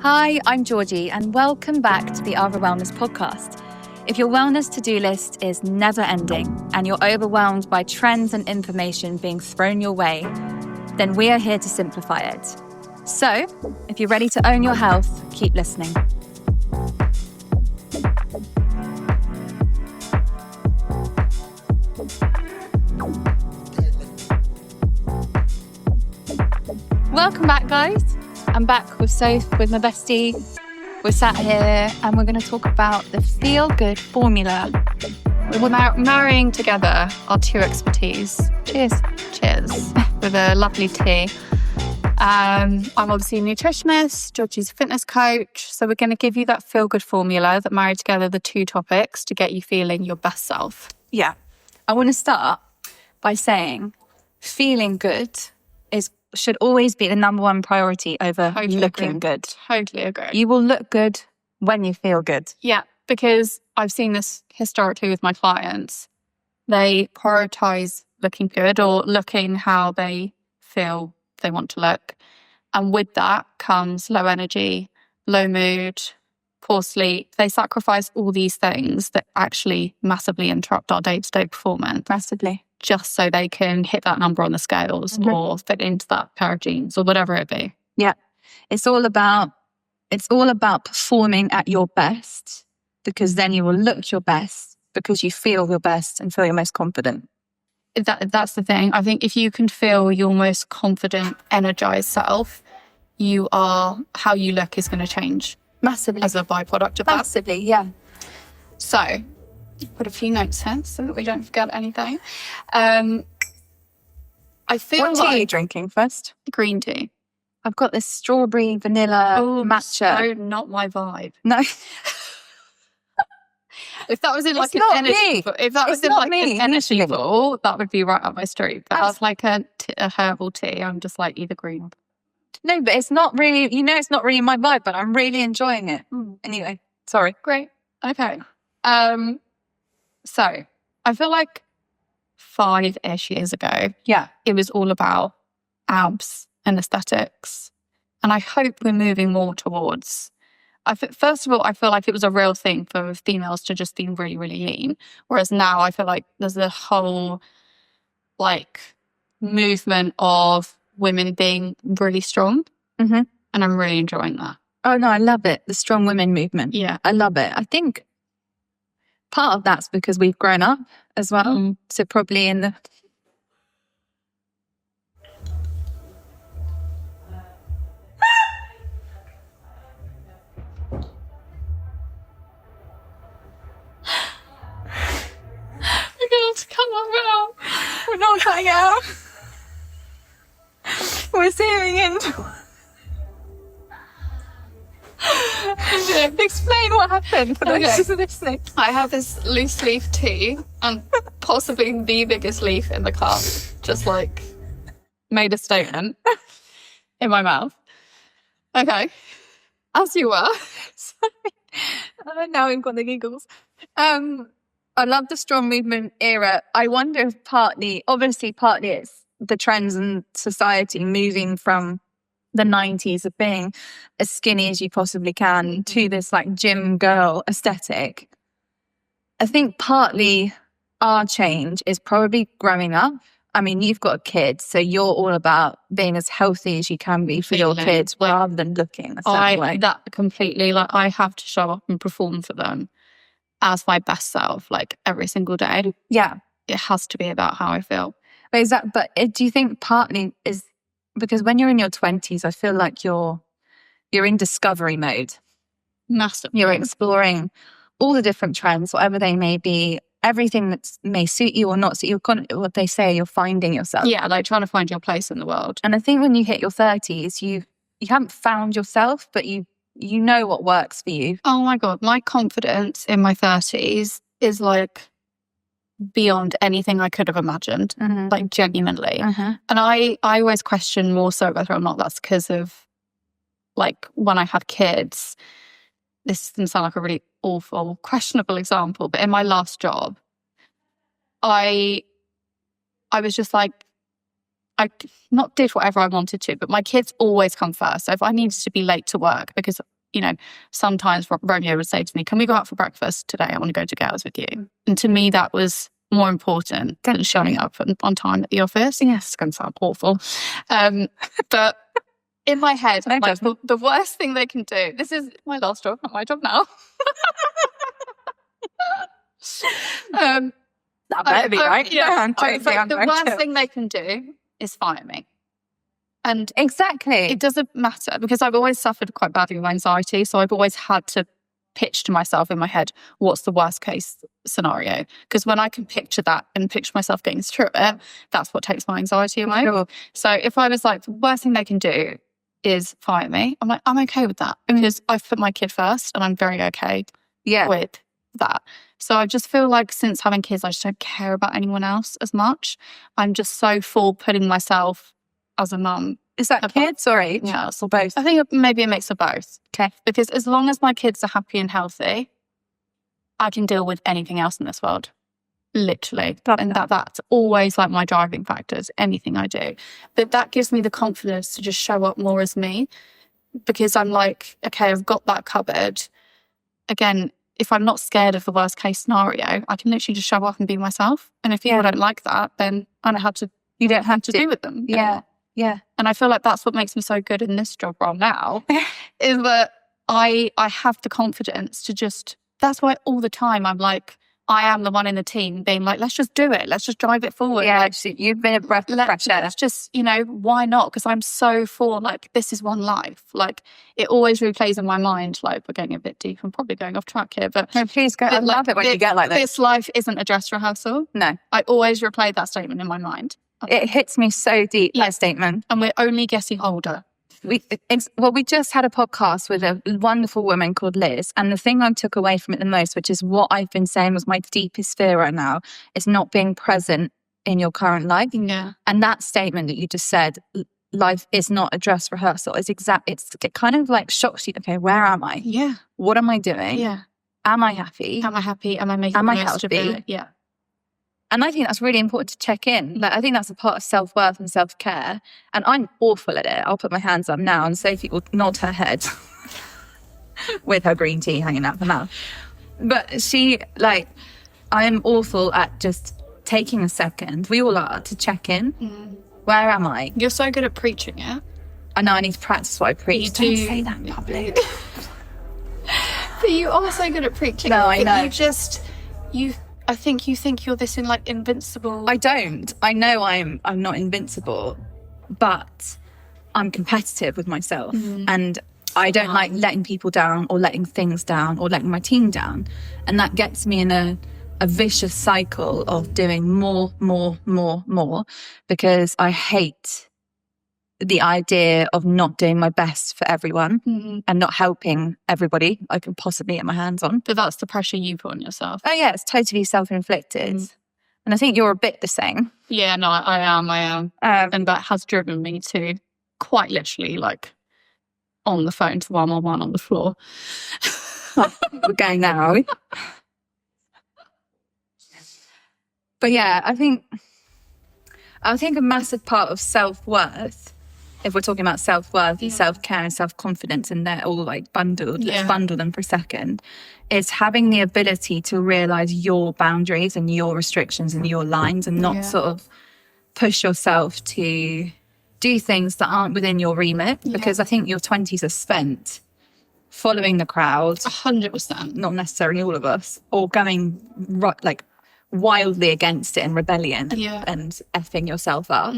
Hi, I'm Georgie, and welcome back to the Ava Wellness podcast. If your wellness to-do list is never ending and you're overwhelmed by trends and information being thrown your way, then we are here to simplify it. So, if you're ready to own your health, keep listening. Welcome back, guys. I'm back with Soph, with my bestie. We're sat here and we're going to talk about the feel-good formula. We're marrying together our two expertise. Cheers. Cheers. With a lovely tea. I'm obviously a nutritionist, Georgie's a fitness coach. So we're going to give you that feel-good formula that married together the two topics to get you feeling your best self. Yeah. I want to start by saying feeling good should always be the number one priority over looking good. Totally agree. You will look good when you feel good. Yeah, because I've seen this historically with my clients. They prioritize looking good or looking how they feel they want to look. And with that comes low energy, low mood, poor sleep. They sacrifice all these things that actually massively interrupt our day-to-day performance. Massively. Just so they can hit that number on the scales or fit into that pair of jeans or whatever it be. Yeah. It's all about performing at your best, because then you will look your best because you feel your best and feel your most confident. That's the thing. I think if you can feel your most confident, energized self, how you look is going to change. Massively. As a byproduct of that. Massively, yeah. So, put a few notes here so that we don't forget anything. I feel What tea are you drinking first? Green tea. I've got this strawberry vanilla matcha. So not my vibe. No. If that was in like It's an not energy, me. if that was It's in not like me, an energy initially. ball, that would be right up my street. But as like a herbal tea, I'm just like either green or... No, but it's not really, it's not really my vibe, but I'm really enjoying it. Anyway, sorry. Great. Okay. So I feel like 5-ish years ago, it was all about abs and aesthetics. And I hope we're moving more towards... First of all, I feel like it was a real thing for females to just be really, really lean. Whereas now I feel like there's a whole like movement of women being really strong. Mm-hmm. And I'm really enjoying that. Oh, no, I love it. The strong women movement. Yeah. I love it. I think part of that's because we've grown up as well. So probably in the... Come on now. We're not cutting out. We're zeroing in. Explain what happened for those listening. I have this loose leaf tea and possibly the biggest leaf in the cup, just like made a statement in my mouth. Okay. As you were. Sorry. Now we've got the giggles. I love the strong movement era. I wonder if partly it's the trends in society moving from the 90s of being as skinny as you possibly can to this like gym girl aesthetic. I think partly our change is probably growing up. I mean, you've got a kid, so you're all about being as healthy as you can be for your kids rather than looking a certain way. That completely, like I have to show up and perform for them as my best self, like every single day. Yeah. It has to be about how I feel. But do you think partly is because when you're in your 20s, I feel like you're in discovery mode. Massively. You're exploring all the different trends, whatever they may be, everything that may suit you or not suit you. What they say, you're finding yourself. Yeah, like trying to find your place in the world. And I think when you hit your 30s, you haven't found yourself, but you know what works for you. Oh my God, my confidence in my 30s is like beyond anything I could have imagined, like genuinely. And I always question more so whether or not that's because of like when I had kids. This is going to sound like a really awful, questionable example, but in my last job, I was just like, I not did whatever I wanted to, but my kids always come first. So if I needed to be late to work, because, you know, sometimes Romeo would say to me, can we go out for breakfast today? I want to go to girls with you. And to me, that was more important than showing up on time at the office. Yes, it's going to sound awful. But in my head, I'm like, the worst thing they can do, this is my last job, not my job now. That better be right. Yeah, the worst thing they can do is fire me. And exactly, it doesn't matter, because I've always suffered quite badly with anxiety. So I've always had to pitch to myself in my head, what's the worst case scenario? Because when I can picture that and picture myself getting through it, that's what takes my anxiety away. Sure. So if I was like, the worst thing they can do is fire me, I'm like, I'm okay with that, because I've put my kid first and I'm very okay with that. So I just feel like since having kids, I just don't care about anyone else as much. I'm just so for putting myself as a mum. Is that kids or age? Yeah, or both. I think maybe a mix of both. Okay. Because as long as my kids are happy and healthy, I can deal with anything else in this world. Literally. That's always like my driving factors, anything I do. But that gives me the confidence to just show up more as me, because I'm like, okay, I've got that covered. Again, if I'm not scared of the worst case scenario, I can literally just show up and be myself. And if people don't like that, then I don't have to. You don't have to do with them. Yeah. Yeah. And I feel like that's what makes me so good in this job role now, is that I have the confidence to just, that's why all the time I'm like, I am the one in the team being like, let's just do it. Let's just drive it forward. Yeah, like, you've been a breath of fresh air. Let's just, you know, why not? Because I'm so for like, this is one life. Like, it always replays in my mind. Like, we're getting a bit deep. I'm probably going off track here, but no, please go. I love it when you get like this. This life isn't a dress rehearsal. No, I always replay that statement in my mind. It hits me so deep, that statement. And we're only getting older. We just had a podcast with a wonderful woman called Liz, and the thing I took away from it the most, which is what I've been saying was my deepest fear right now, is not being present in your current life. Yeah. And that statement that you just said, life is not a dress rehearsal, it kind of like shocks you. Okay, where am I? Yeah. What am I doing? Yeah. Am I happy? Am I happy? Am I making the most of it? Yeah. And I think that's really important to check in. Like, I think that's a part of self-worth and self-care. And I'm awful at it. I'll put my hands up now, and Sophie will nod her head with her green tea hanging out her mouth. But I am awful at just taking a second. We all are, to check in. Where am I? You're so good at preaching it. I know I need to practice what I preach. Don't say that in public. But you are so good at preaching. No, I know. I think you think you're this invincible. I don't. I know I'm not invincible, but I'm competitive with myself, and I don't like letting people down or letting things down or letting my team down, and that gets me in a vicious cycle of doing more, because I hate the idea of not doing my best for everyone and not helping everybody I can possibly get my hands on. But that's the pressure you put on yourself. Oh yeah, it's totally self-inflicted. And I think you're a bit the same. Yeah, no, I am. And that has driven me to quite literally like on the phone to 111 on the floor. We're going now, are we? But yeah, I think a massive part of self-worth, if we're talking about self-worth and self-care and self-confidence, and they're all like bundled, let's bundle them for a second, is having the ability to realise your boundaries and your restrictions and your lines, and not sort of push yourself to do things that aren't within your remit, because I think your 20s are spent following the crowd. 100%. Not necessarily all of us, or going like wildly against it in rebellion and effing yourself up.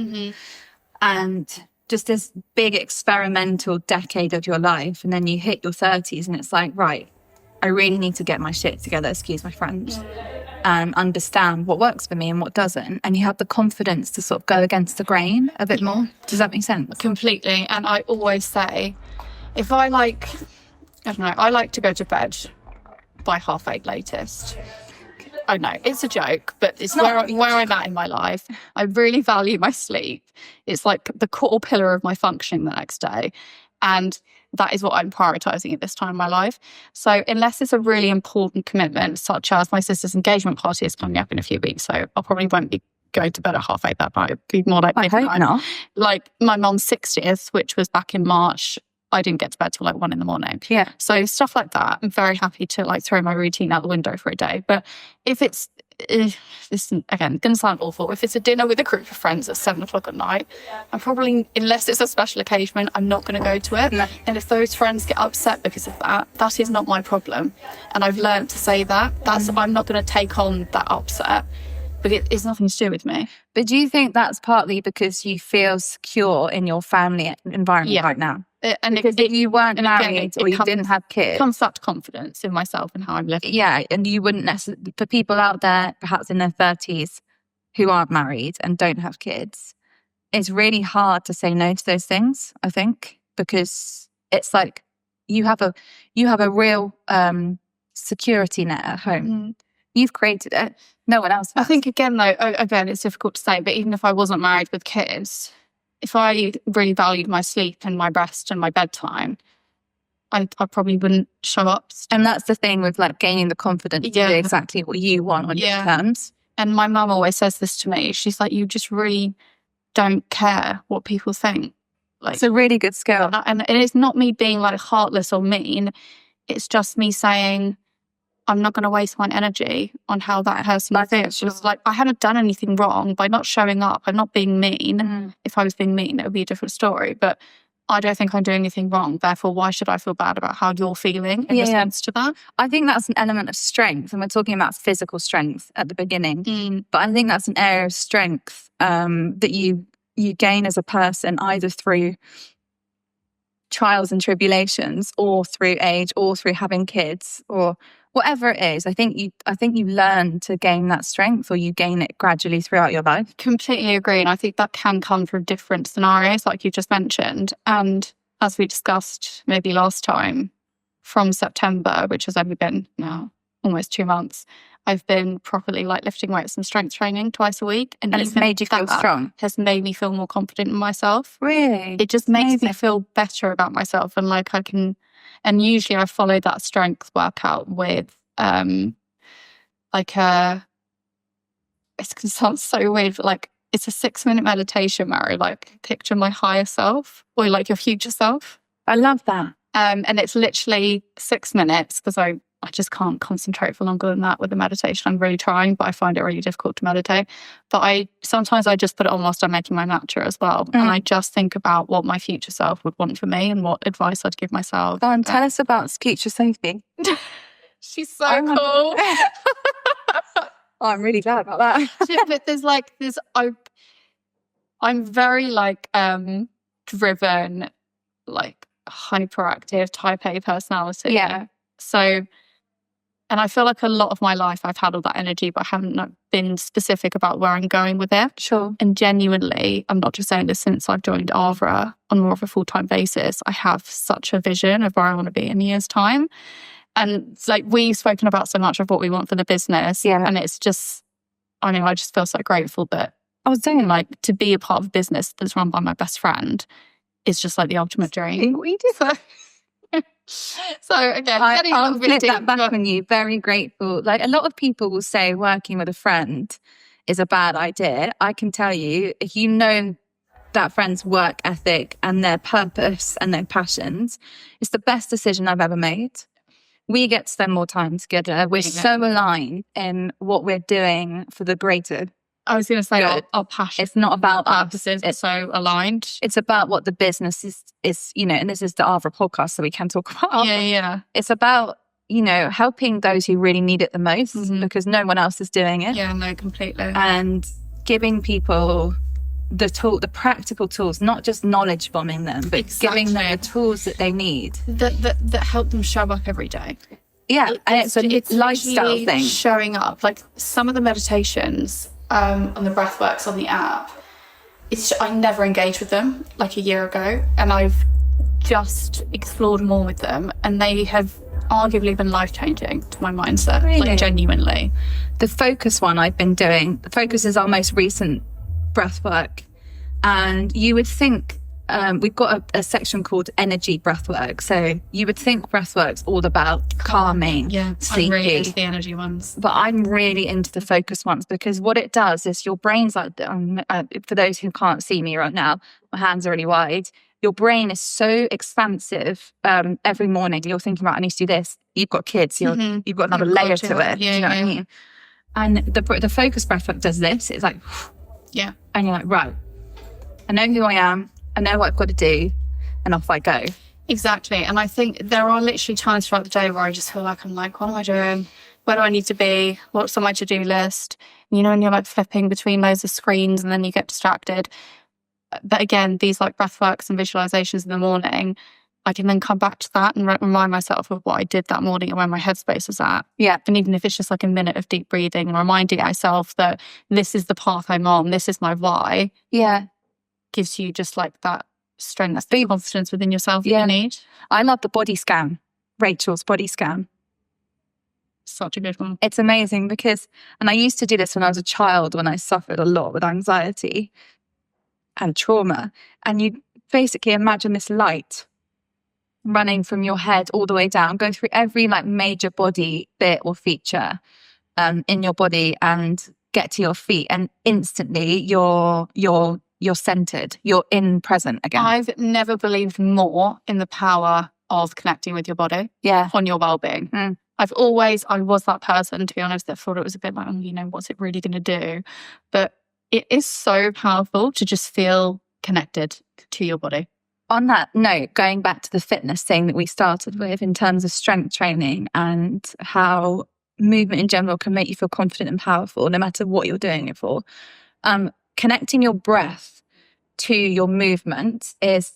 And just this big experimental decade of your life, and then you hit your 30s and it's like, right, I really need to get my shit together, excuse my French, and understand what works for me and what doesn't. And you have the confidence to sort of go against the grain a bit more. Does that make sense? Completely. And I always say, if I like to go to bed by 8:30 latest. I know, it's a joke, but it's where I'm at in my life. I really value my sleep. It's like the core pillar of my functioning the next day. And that is what I'm prioritising at this time in my life. So unless it's a really important commitment, such as my sister's engagement party is coming up in a few weeks, so I probably won't be go to bed at 8:30 that night. It'd be more like I hope not. Like my mum's 60th, which was back in March, I didn't get to bed till like 1 a.m. Yeah. So stuff like that, I'm very happy to like throw my routine out the window for a day. But if it's, this is, again, going to sound awful, if it's a dinner with a group of friends at 7:00 at night, I'm probably, unless it's a special occasion, I'm not going to go to it. No. And if those friends get upset because of that, that is not my problem. And I've learned to say that. I'm not going to take on that upset. But it's nothing to do with me. But do you think that's partly because you feel secure in your family environment right now? And because if you weren't married or you didn't have kids, it comes back to confidence in myself and how I'm living. Yeah, and you wouldn't necessarily, for people out there perhaps in their 30s who aren't married and don't have kids, it's really hard to say no to those things, I think, because it's like you have a real security net at home. Mm. You've created it. No one else has. I think, again, though, it's difficult to say, but even if I wasn't married with kids, if I really valued my sleep and my rest and my bedtime, I probably wouldn't show up. And that's the thing with like gaining the confidence to do exactly what you want on your terms. And my mum always says this to me. She's like, you just really don't care what people think. Like, it's a really good skill. And it's not me being like heartless or mean. It's just me saying, I'm not going to waste my energy on how that person feels. Just like, I haven't done anything wrong by not showing up. I'm not being mean. Mm. If I was being mean, it would be a different story. But I don't think I'm doing anything wrong. Therefore, why should I feel bad about how you're feeling in response to that? I think that's an element of strength. And we're talking about physical strength at the beginning. Mm. But I think that's an area of strength that you gain as a person, either through trials and tribulations or through age or through having kids or whatever it is. I think you learn to gain that strength, or you gain it gradually throughout your life. Completely agree. And I think that can come from different scenarios, like you just mentioned. And as we discussed maybe last time, from September, which has only been now almost 2 months, I've been properly like lifting weights and strength training twice a week. And it's made you feel strong. Has made me feel more confident in myself. Really? It just makes me feel better about myself. And like I can, and usually I follow that strength workout with like it sounds so weird, but like it's a 6-minute meditation, Mary, like picture my higher self or like your future self. I love that. And it's literally 6 minutes because I just can't concentrate for longer than that with the meditation. I'm really trying, but I find it really difficult to meditate. But sometimes I just put it on whilst I'm making my matcha as well. Mm. And I just think about what my future self would want for me and what advice I'd give myself. Oh, and tell us about future Sophie. She's so cool. Oh, I'm really glad about that. But I'm very like driven, like hyperactive type A personality. Yeah. So, and I feel like a lot of my life I've had all that energy, but I haven't been specific about where I'm going with it. Sure. And genuinely, I'm not just saying this since I've joined Avra on more of a full-time basis, I have such a vision of where I want to be in a year's time. And it's like we've spoken about so much of what we want for the business. Yeah. And it's just, I mean, I just feel so grateful that I was saying, like, to be a part of a business that's run by my best friend is just like the ultimate dream. We do. So again, I'll flip that back on you. Very grateful. Like a lot of people will say working with a friend is a bad idea. I can tell you, if you know that friend's work ethic and their purpose and their passions, it's the best decision I've ever made. We get to spend more time together. We're so aligned in what we're doing for the greater. I was going to say our passion. It's not about purposes. It's so aligned. It's about what the business is, you know, and this is the Avra podcast, so we can talk about. Yeah. It's about, you know, helping those who really need it the most because no one else is doing it. Yeah, no, completely. And giving people the practical tools, not just knowledge bombing them, but giving them the tools that they need. That help them show up every day. Yeah, and it's a lifestyle thing. Showing up. Like some of the meditations on the breathworks on the app, I never engaged with them like a year ago, and I've just explored more with them, and they have arguably been life-changing to my mindset. Really? Like genuinely. The focus one I've been doing, the focus is our most recent breathwork, and you would think we've got a section called energy breathwork. So you would think breathwork's all about calming, sleepy. I'm really into the energy ones. But I'm really into the focus ones, because what it does is your brain's like, for those who can't see me right now, my hands are really wide. Your brain is so expansive. Every morning you're thinking about, I need to do this. You've got kids. You've got another layer to it. Do you know what I mean? And the focus breathwork does this. It's like, and you're like, right, I know who I am. I know what I've got to do, and off I go. Exactly. And I think there are literally times throughout the day where I just feel like, I'm like, what am I doing? Where do I need to be? What's on my to-do list? You know, and you're like flipping between loads of screens and then you get distracted. But again, these like breathworks and visualizations in the morning, I can then come back to that and remind myself of what I did that morning and where my headspace was at. Yeah. And even if it's just like a minute of deep breathing and reminding myself that this is the path I'm on, this is my why. Yeah. Gives you just like that strength, the confidence within yourself that you need. I love the body scan, Rachel's body scan. Such a good one. It's amazing because, and I used to do this when I was a child, when I suffered a lot with anxiety and trauma. And you basically imagine this light running from your head all the way down, go through every like major body bit or feature in your body and get to your feet, and instantly you're centered, you're in present again. I've never believed more in the power of connecting with your body on your well-being. I was that person, to be honest, that thought it was a bit like, what's it really going to do? But it is so powerful to just feel connected to your body. On that note, going back to the fitness thing that we started with in terms of strength training and how movement in general can make you feel confident and powerful, no matter what you're doing it for. Connecting your breath to your movement is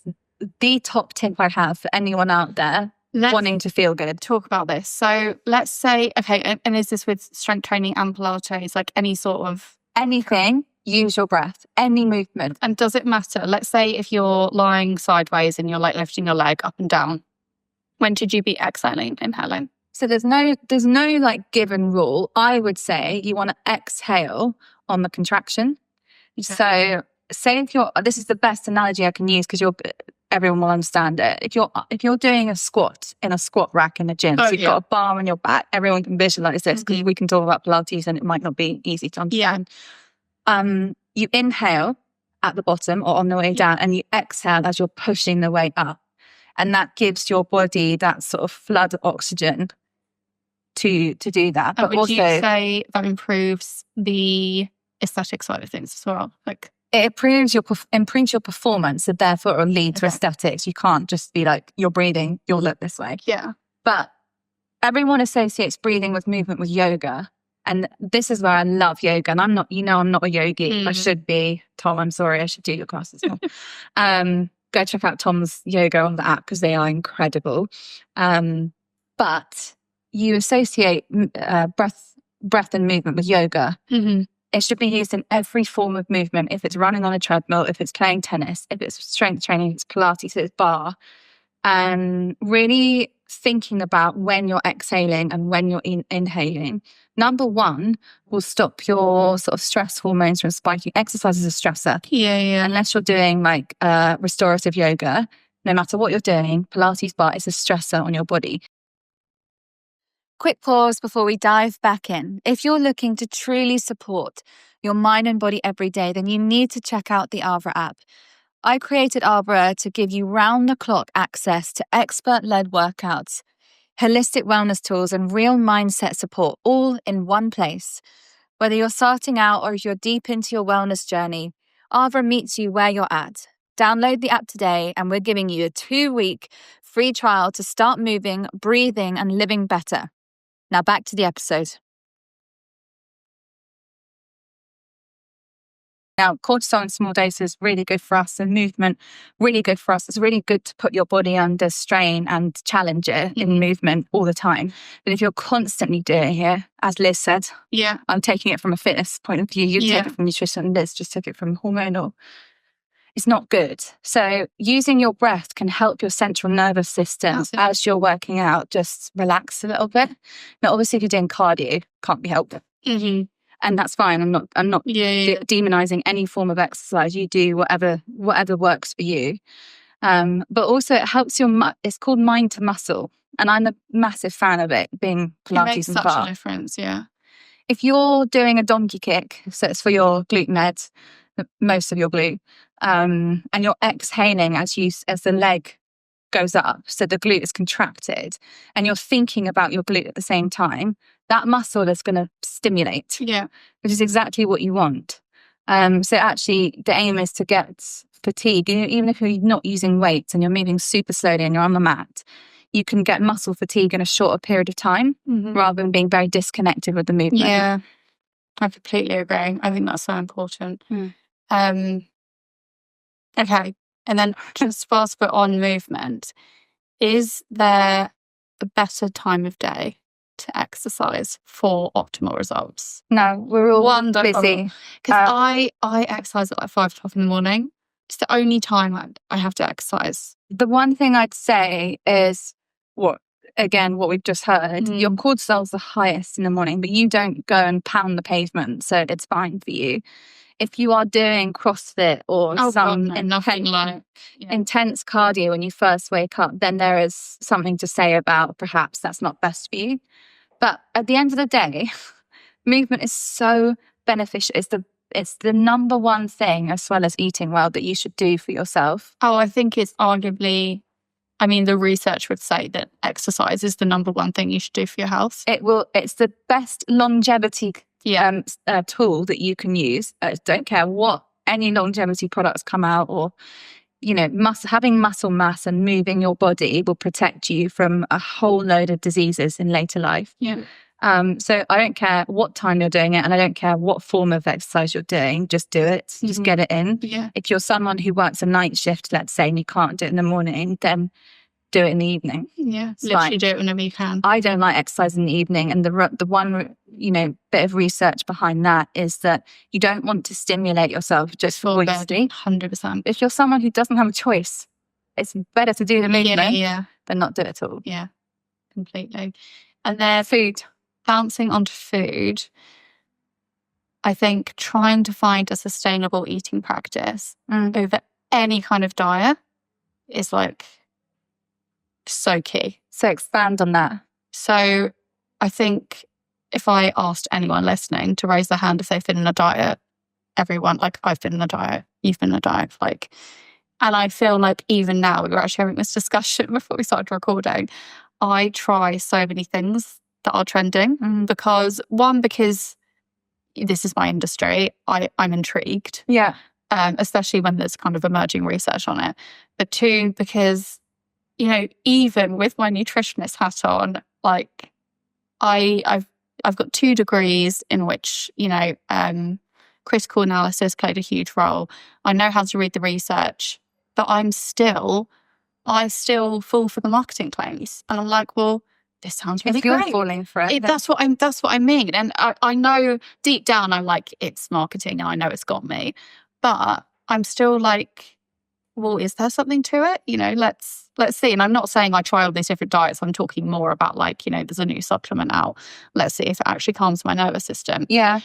the top tip I have for anyone out there wanting to feel good. Talk about this. So let's say, okay, and is this with strength training and Pilates, like any sort of... Anything, use your breath, any movement. And does it matter? Let's say if you're lying sideways and you're like lifting your leg up and down, when should you be exhaling, inhaling? So there's no like given rule. I would say you want to exhale on the contraction. Okay. So say this is the best analogy I can use because everyone will understand it. If you're doing a squat in a squat rack in the gym, so you've got a bar on your back, everyone can visualize this because we can talk about Pilates and it might not be easy to understand. You inhale at the bottom or on the way down, and you exhale as you're pushing the way up. And that gives your body that sort of flood of oxygen to do that. But would you say that improves the aesthetic side of things as well? Like, it improves your performance, and therefore it will lead to aesthetics. You can't just be like, you're breathing, you'll look this way. Yeah. But everyone associates breathing with movement with yoga. And this is where I love yoga. And I'm not a yogi. I should be. Tom, I'm sorry, I should do your classes more. Go check out Tom's yoga on the app because they are incredible. But you associate breath and movement with yoga. It should be used in every form of movement. If it's running on a treadmill, if it's playing tennis, if it's strength training, if it's Pilates, if it's bar. Really thinking about when you're exhaling and when you're inhaling. Number one will stop your sort of stress hormones from spiking. Exercise is a stressor. Yeah. Unless you're doing like restorative yoga, no matter what you're doing, Pilates bar is a stressor on your body. Quick pause before we dive back in. If you're looking to truly support your mind and body every day, then you need to check out the Arbra app. I created Arbra to give you round-the-clock access to expert-led workouts, holistic wellness tools, and real mindset support, all in one place. Whether you're starting out or if you're deep into your wellness journey, Arbra meets you where you're at. Download the app today, and we're giving you a 2-week free trial to start moving, breathing, and living better. Now back to the episode. Now, cortisol in small doses really good for us, and movement really good for us. It's really good to put your body under strain and challenge it in movement all the time. But if you're constantly doing it, as Liz said, I'm taking it from a fitness point of view. You take it from nutrition, and Liz just took it from hormonal. It's not good. So using your breath can help your central nervous system as you're working out just relax a little bit. Now, obviously, if you're doing cardio, can't be helped. and that's fine. I'm not demonizing any form of exercise. You do whatever works for you. But also it helps it's called mind to muscle. And I'm a massive fan of it, being Pilates it makes and such bar. a difference, yeah. If you're doing a donkey kick, so it's for your glute med, most of your glute, and you're exhaling as the leg goes up, so the glute is contracted, and you're thinking about your glute at the same time, that muscle is going to stimulate, which is exactly what you want. So actually, the aim is to get fatigue, even if you're not using weights and you're moving super slowly and you're on the mat. You can get muscle fatigue in a shorter period of time rather than being very disconnected with the movement. Yeah, I completely agree. I think that's so important. Okay, and then just whilst we're on movement, is there a better time of day to exercise for optimal results? No, we're all busy. Because I exercise at like 5 o'clock in the morning. It's the only time I have to exercise. The one thing I'd say is what we've just heard, your cortisol's the highest in the morning, but you don't go and pound the pavement, so it's fine for you. If you are doing CrossFit or intense cardio when you first wake up, then there is something to say about perhaps that's not best for you. But at the end of the day, movement is so beneficial. It's the number one thing, as well as eating well, that you should do for yourself. Oh, I think it's arguably, the research would say that exercise is the number one thing you should do for your health. It's the best longevity tool that you can use. I don't care what any longevity products come out, or having muscle mass and moving your body will protect you from a whole load of diseases in later life. So I don't care what time you're doing it, and I don't care what form of exercise you're doing, just do it. Just get it in. If you're someone who works a night shift, let's say, and you can't do it in the morning, then do it in the evening. Literally do it whenever you can. I don't like exercise in the evening, and the one bit of research behind that is that you don't want to stimulate yourself just for sleep. 100%. If you're someone who doesn't have a choice, it's better to do the movement than not do it at all. Yeah, completely. And then food. Bouncing onto food, I think trying to find a sustainable eating practice over any kind of diet is like so key. So expand on that. So I think if I asked anyone listening to raise their hand if they've been in a diet, everyone, like, I've been in a diet, you've been in a diet, and I feel like even now, we were actually having this discussion before we started recording, I try so many things that are trending because this is my industry, I'm intrigued. Especially when there's kind of emerging research on it. But 2, because, even with my nutritionist hat on, like I've got 2 degrees in which, critical analysis played a huge role. I know how to read the research, but I still fall for the marketing claims. And I'm like, well, this sounds really great. You're falling for it. That's what I mean. And I know deep down I'm like, it's marketing and I know it's got me. But I'm still like, well, is there something to it? Let's see. And I'm not saying I try all these different diets. I'm talking more about there's a new supplement out. Let's see if it actually calms my nervous system. But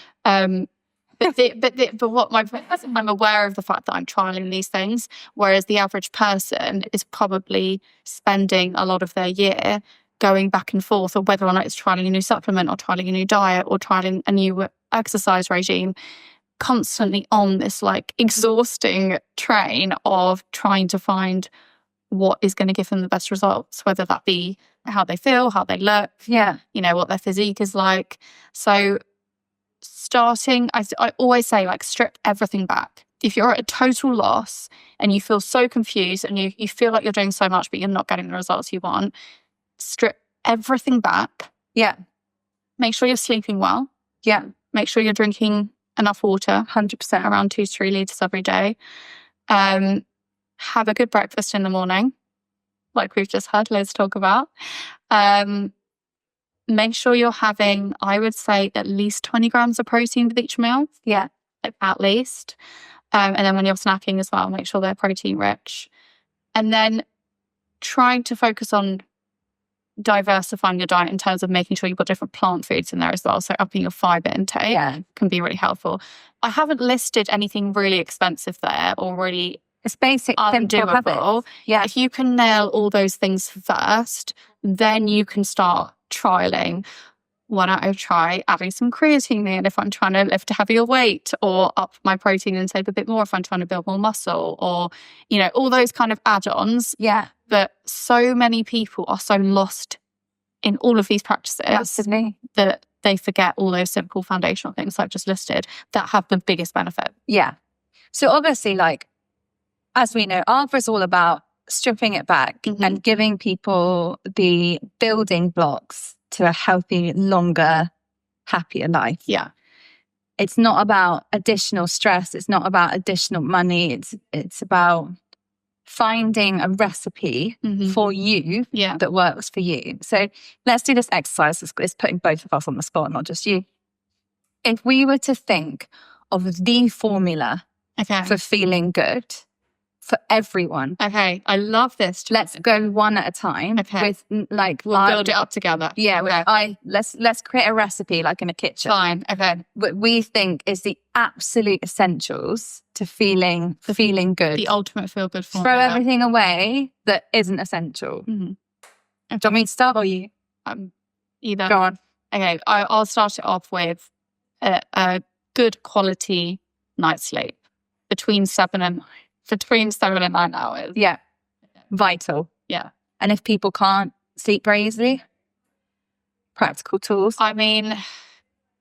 what I'm aware of the fact that I'm trialing these things, whereas the average person is probably spending a lot of their year going back and forth, or whether or not it's trialing a new supplement or trialing a new diet or trialing a new exercise regime, constantly on this exhausting train of trying to find what is going to give them the best results, whether that be how they feel, how they look, what their physique is like. So starting, I always say, strip everything back. If you're at a total loss and you feel so confused and you feel like you're doing so much but you're not getting the results you want, strip everything back. Make sure you're sleeping well. Make sure you're drinking enough water, 100%, around 2 to 3 litres every day. Have a good breakfast in the morning, like we've just had Liz talk about. Make sure you're having, I would say, at least 20 grams of protein with each meal. At least. And then when you're snacking as well, make sure they're protein rich. And then trying to focus on diversifying your diet in terms of making sure you've got different plant foods in there as well. So upping your fibre intake can be really helpful. I haven't listed anything really expensive there or really it's basic, simple habits. Yeah. If you can nail all those things first, then you can start trialing. Why don't I try adding some creatine in if I'm trying to lift a heavier weight, or up my protein intake a bit more if I'm trying to build more muscle, or, you know, all those kind of add-ons. Yeah. But so many people are so lost in all of these practices that they forget all those simple foundational things I've just listed that have the biggest benefit. Yeah. So obviously, like, as we know, Arbor is all about stripping it back and giving people the building blocks to a healthy, longer, happier life. Yeah. It's not about additional stress. It's not about additional money. It's about finding a recipe for you that works for you. So let's do this exercise. It's putting both of us on the spot, not just you. If we were to think of the formula for feeling good for everyone. Okay, I love this. Let's go one at a time. Okay, with like we'll build it up together. Yeah, let's create a recipe like in a kitchen. Fine. Okay, what we think is the absolute essentials to feeling good. The ultimate feel good formula. Throw everything away that isn't essential. Do you want me to start or you? Either. Go on. Okay, I'll start it off with a good quality night's sleep between 7 and 9 hours. Yeah. Vital. Yeah. And if people can't sleep very easily, practical tools. I mean,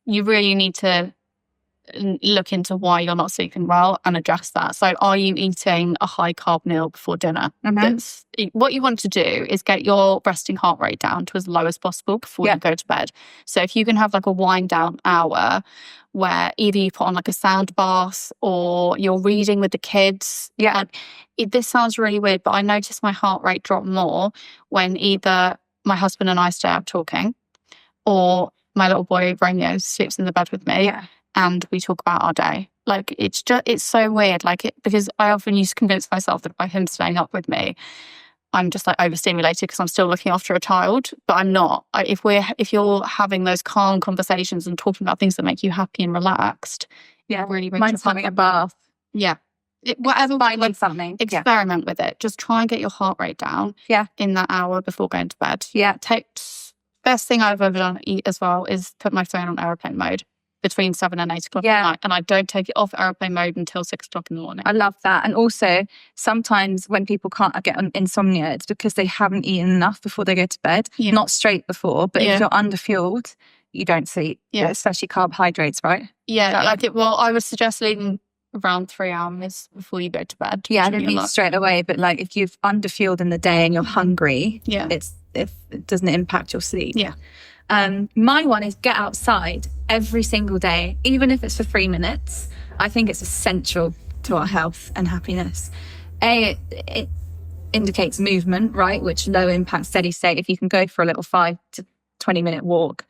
you really need to look into why you're not sleeping well and address that. So are you eating a high carb meal before dinner? What you want to do is get your resting heart rate down to as low as possible before you go to bed. So if you can have like a wind down hour where either you put on like a sound bath or you're reading with the kids. Yeah. This sounds really weird, but I notice my heart rate drop more when either my husband and I stay up talking, or my little boy Romeo sleeps in the bed with me. Yeah. And we talk about our day. Like, it's so weird. Like, because I often used to convince myself that by him staying up with me, I'm just like overstimulated because I'm still looking after a child, but I'm not. If you're having those calm conversations and talking about things that make you happy and relaxed, really. Mine's having a bath. Yeah. Whatever. Finding something. Experiment with it. Just try and get your heart rate down. Yeah. In that hour before going to bed. Yeah. Best thing I've ever done as well is put my phone on airplane mode between 7 and 8 o'clock at night, and I don't take it off airplane mode until 6 o'clock in the morning. I love that. And also, sometimes when people can't get insomnia, it's because they haven't eaten enough before they go to bed. Not straight before, but if you're underfueled, you don't sleep. Especially carbohydrates, right? Yeah, I would suggest leaving around 3 hours before you go to bed. Yeah, I don't mean straight away, but like if you've underfueled in the day and you're hungry, it doesn't impact your sleep. Yeah. My one is get outside every single day, even if it's for 3 minutes. I think it's essential to our health and happiness. It indicates movement, right? Which low impact, steady state. If you can go for a little 5 to 20 minute walk,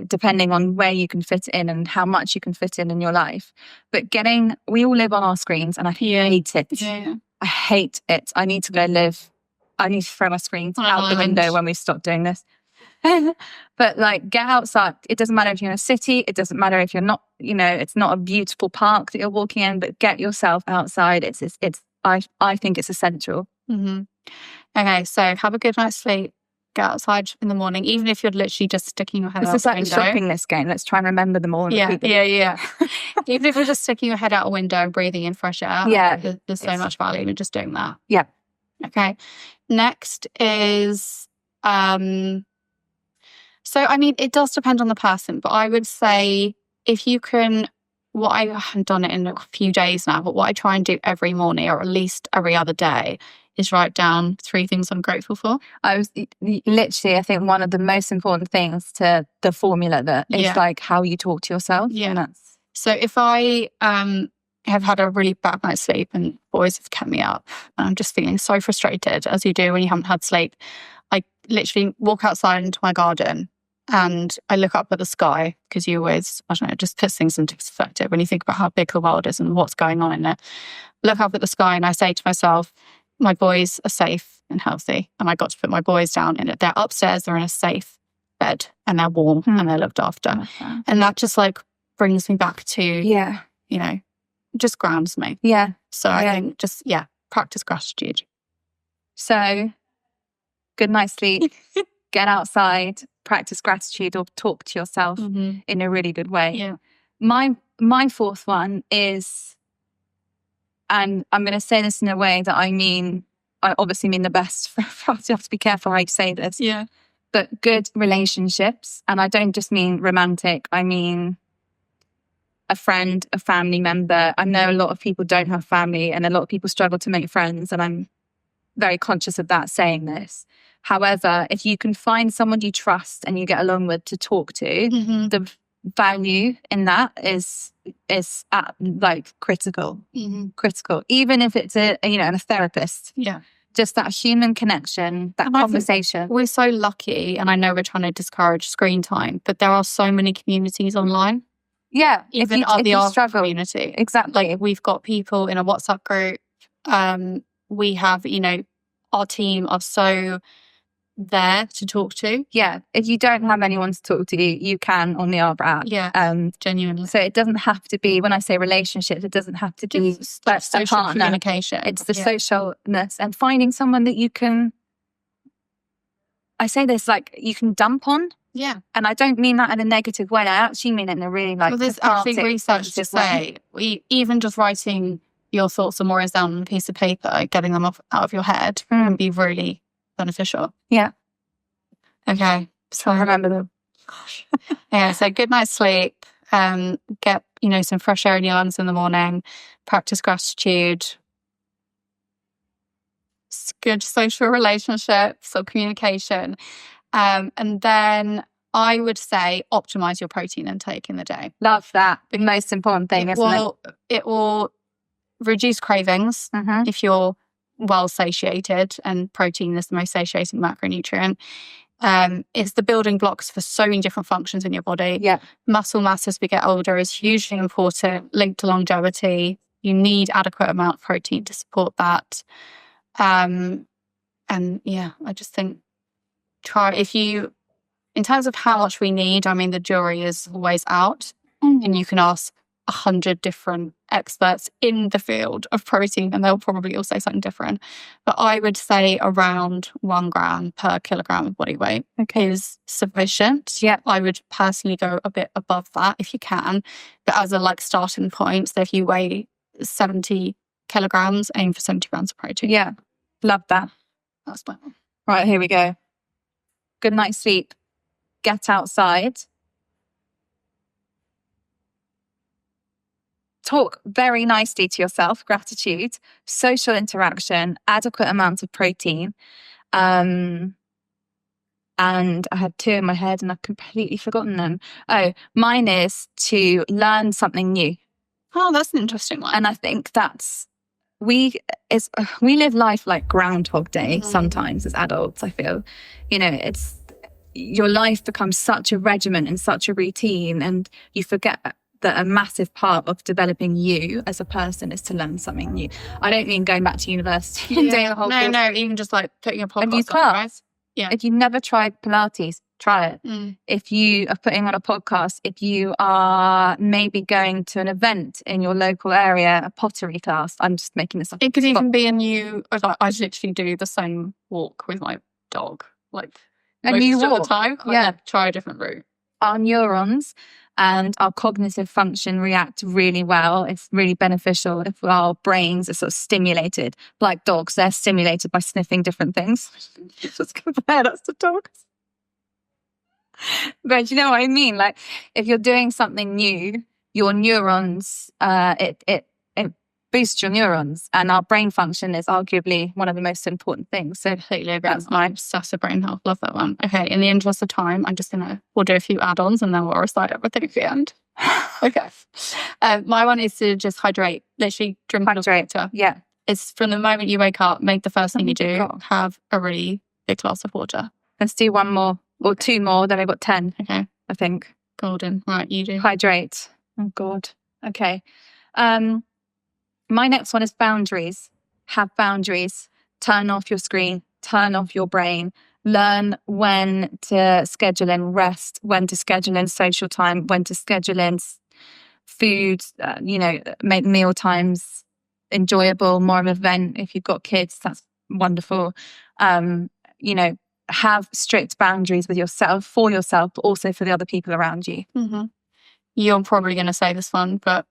depending on where you can fit it in and how much you can fit in your life. But we all live on our screens, and I hate it. Yeah. I hate it. I need to go live. I need to throw my screens out the window when we stop doing this. But like, get outside. It doesn't matter if you're in a city. It doesn't matter if you're not, it's not a beautiful park that you're walking in, but get yourself outside. I think it's essential. Okay, so have a good night's sleep. Get outside in the morning, even if you're literally just sticking your head out. It's like a shopping list game. Let's try and remember them all. Yeah. Even if you're just sticking your head out a window and breathing in fresh air. Yeah. There's so much value in just doing that. Yeah. Okay. Next is, so, I mean, it does depend on the person, but I would say if you can, I haven't done it in a few days now, but what I try and do every morning, or at least every other day, is write down 3 things I'm grateful for. I think one of the most important things to the formula that is like how you talk to yourself. Yeah. So if I have had a really bad night's sleep and boys have kept me up, and I'm just feeling so frustrated, as you do when you haven't had sleep, I literally walk outside into my garden and I look up at the sky, because you always, I don't know, it just puts things into perspective when you think about how big the world is and what's going on in it. Look up at the sky and I say to myself, my boys are safe and healthy. And I got to put my boys down in it. They're upstairs, they're in a safe bed and they're warm and they're looked after. And that just like brings me back to, you know, just grounds me. So I think just, practice gratitude. So good night's sleep, get outside, practice gratitude, or talk to yourself in a really good way. My fourth one is, and I'm going to say this in a way that I obviously mean the best. You have to be careful how you say this. But good relationships. And I don't just mean romantic. I mean a friend, a family member. I know a lot of people don't have family and a lot of people struggle to make friends. And I'm very conscious of that saying this. However, if you can find someone you trust and you get along with to talk to, the value in that is critical. Critical. Even if it's a therapist. Just that human connection, that conversation. We're so lucky, and I know we're trying to discourage screen time, but there are so many communities online. Even the struggle community. Exactly. Like, we've got people in a WhatsApp group. We have, our team are so there to talk to. If you don't have anyone to talk to, you can on the Arbor app. Genuinely. So it doesn't have to be, when I say relationships, it doesn't have to be social communication. It's the socialness and finding someone that you can, I say this, like, you can dump on. And I don't mean that in a negative way. I actually mean it in a really there's actually research to say, even just writing your thoughts and worries down on a piece of paper, getting them out of your head can be really beneficial. Okay. So remember them. So good night's sleep. Get, some fresh air in your lungs in the morning. Practice gratitude. Good social relationships or communication. And then I would say optimize your protein intake in the day. Love that. The most important thing, isn't it? It will reduce cravings if you're well satiated, and protein is the most satiating macronutrient. It's the building blocks for so many different functions in your body. Muscle mass as we get older is hugely important, linked to longevity. You need adequate amount of protein to support that. I just think in terms of how much we need, the jury is always out, and you can ask 100 different experts in the field of protein and they'll probably all say something different. But I would say around 1 gram per kilogram of body weight is sufficient. I would personally go a bit above that if you can, but as a starting point. So if you weigh 70 kilograms, aim for 70 grams of protein. Love that. That's my one. Right, here we go. Good night's sleep. Get outside. Talk very nicely to yourself, gratitude, social interaction, adequate amounts of protein. And I had 2 in my head and I've completely forgotten them. Oh, mine is to learn something new. Oh, that's an interesting one. And I think we live life like Groundhog Day sometimes as adults, I feel. It's your life becomes such a regimen and such a routine, and you forget that a massive part of developing you as a person is to learn something new. I don't mean going back to university and doing a whole course. No, even just putting a podcast on, right? If you've never tried Pilates, try it. If you are putting on a podcast, if you are maybe going to an event in your local area, a pottery class, I'm just making this up. It could even be a new, I literally do the same walk with my dog, a new walk. All the time. Try a different route. Our neurons and our cognitive function react really well. It's really beneficial if our brains are sort of stimulated. Like dogs, they're stimulated by sniffing different things. Just compare us to dogs. But you know what I mean? If you're doing something new, your neurons, it boosts your neurons, and our brain function is arguably one of the most important things. So completely agree. That's my obsessive brain health. Love that one. Okay, in the interest of time, I'm just we'll do a few add-ons and then we'll recite everything at the end. Okay. My one is to just hydrate. Literally drink water. It's from the moment you wake up, make the first thing you do, have a really big glass of water. Let's do 1 more or 2 more, then I've got 10. Okay. I think. Golden. Right, you do. Hydrate. Oh God. Okay. My next one is boundaries. Have boundaries. Turn off your screen. turn off your brain, learn when to schedule in rest, when to schedule in social time, when to schedule in food, make meal times enjoyable, more of an event. If you've got kids, that's wonderful. Have strict boundaries with yourself, for yourself, but also for the other people around you. Mm-hmm. You're probably going to say this one, but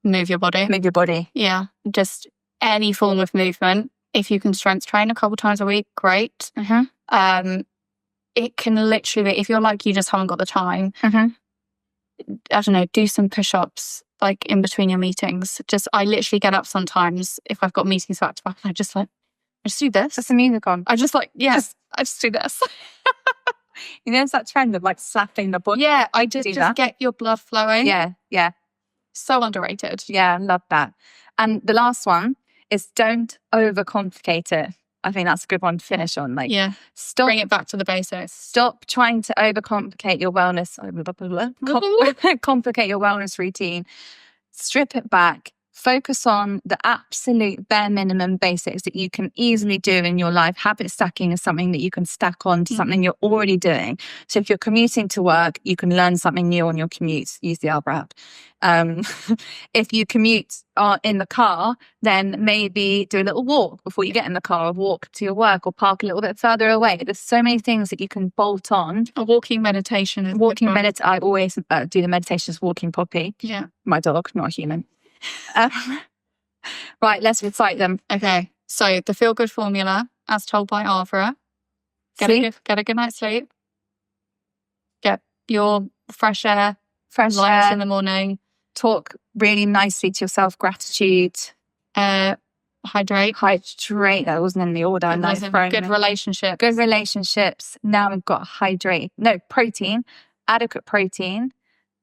move your body. Move your body. Yeah. Just any form of movement. If you can strength train a couple times a week, great. Mm-hmm. It can literally be, if you're like, you just haven't got the time, mm-hmm. I don't know, do some push-ups like in between your meetings. I literally get up sometimes if I've got meetings back to back, and I just do this. Just the music on. I just I just do this. There's that trend of like slapping the body. Yeah, I just get your blood flowing. Yeah. So underrated. Yeah, love that. And the last one is don't overcomplicate it. I think that's a good one to finish on. Stop. Bring it back to the basics. Stop trying to overcomplicate your wellness. Complicate your wellness routine. Strip it back. Focus on the absolute bare minimum basics that you can easily do in your life. Habit stacking is something that you can stack on to something you're already doing. So if you're commuting to work, you can learn something new on your commute. Use the Albra app. If you commute in the car, then maybe do a little walk before you get in the car, or walk to your work, or park a little bit further away. There's so many things that you can bolt on. A walking meditation. I always do the meditations walking Poppy. Yeah. My dog, not a human. Right, let's recite them. Okay, so the feel good formula, as told by Avra: get a good night's sleep, get your fresh air in the morning, talk really nicely to yourself, gratitude, hydrate. That wasn't in the order. Good relationships. Now we've got protein, adequate protein.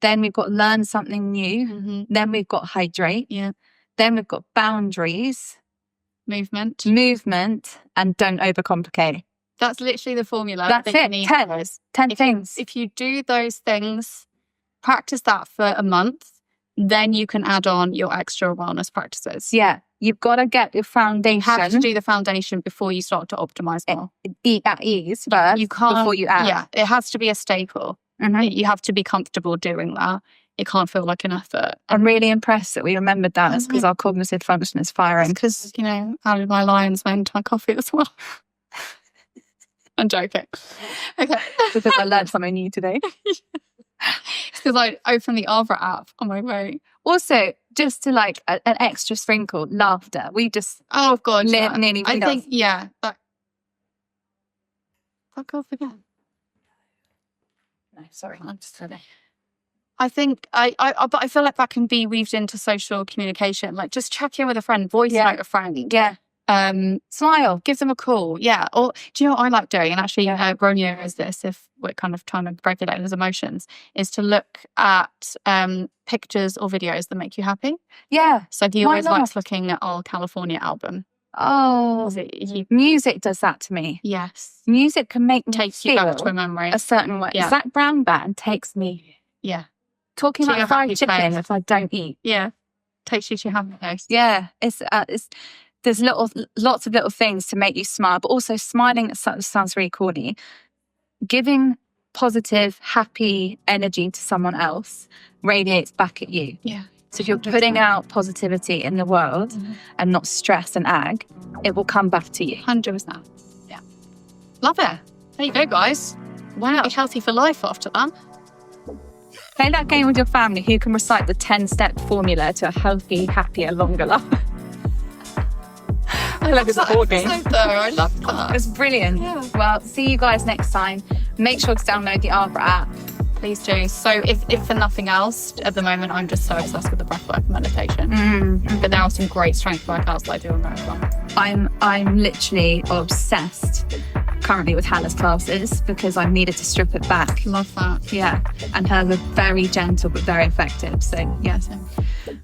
Then we've got learn something new. Mm-hmm. Then we've got hydrate. Yeah. Then we've got boundaries. Movement. And don't overcomplicate. That's literally the formula. That's it. 10 things. If you do those things, practice that for a month, then you can add on your extra wellness practices. Yeah. You've got to get your foundation. You have to do the foundation before you start to optimize more. Eat at ease first before you add. Yeah. It has to be a staple. Mm-hmm. You have to be comfortable doing that. It can't feel like an effort. I'm really impressed that we remembered that. It's because our cognitive function is firing. Because, out of my lion's mane to my coffee as well. I'm joking. Okay. Because I learned something new today. It's because I opened the Avra app on my way. Also, just to an extra sprinkle, laughter. We just nearly. I think fuck off again. No, sorry, I'm just kidding. I think but I feel like that can be weaved into social communication. Like, just check in with a friend, voice note a friend. Yeah. Smile, give them a call. Yeah. Or do you know what I like doing? And actually, Ronia is this, if we're kind of trying to regulate his emotions, is to look at pictures or videos that make you happy. Yeah. So he always likes looking at our California album. Oh, music does that to me. Yes. Music can make me takes you back to a memory. A certain way. Yeah. Zach Brown Band takes me. Yeah. Talking about fried chicken if I don't eat. Yeah. Takes you to your happy place. Yeah. There's lots of little things to make you smile, but also smiling sounds really corny. Giving positive, happy energy to someone else radiates back at you. Yeah. So if you're putting out positivity in the world and not stress and ag, it will come back to you. 100%. Yeah. Love it. There you go, guys. Wow. Be healthy for life after that. Play that game with your family. Who can recite the 10-step formula to a healthy, happier, longer life? I love this board game. I love that. It's brilliant. Yeah. Well, see you guys next time. Make sure to download the Arbor app. Please do. So if for nothing else, at the moment, I'm just so obsessed with the breathwork and meditation. But there are some great strength workouts that I do on there as well. I'm literally obsessed currently with Hannah's classes because I've needed to strip it back. Love that. Yeah. And hers are very gentle but very effective. So, yeah.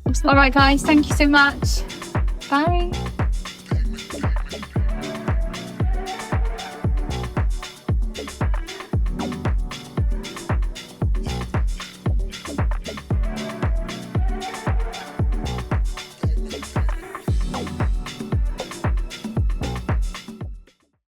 Awesome. All right, guys. Thank you so much. Bye.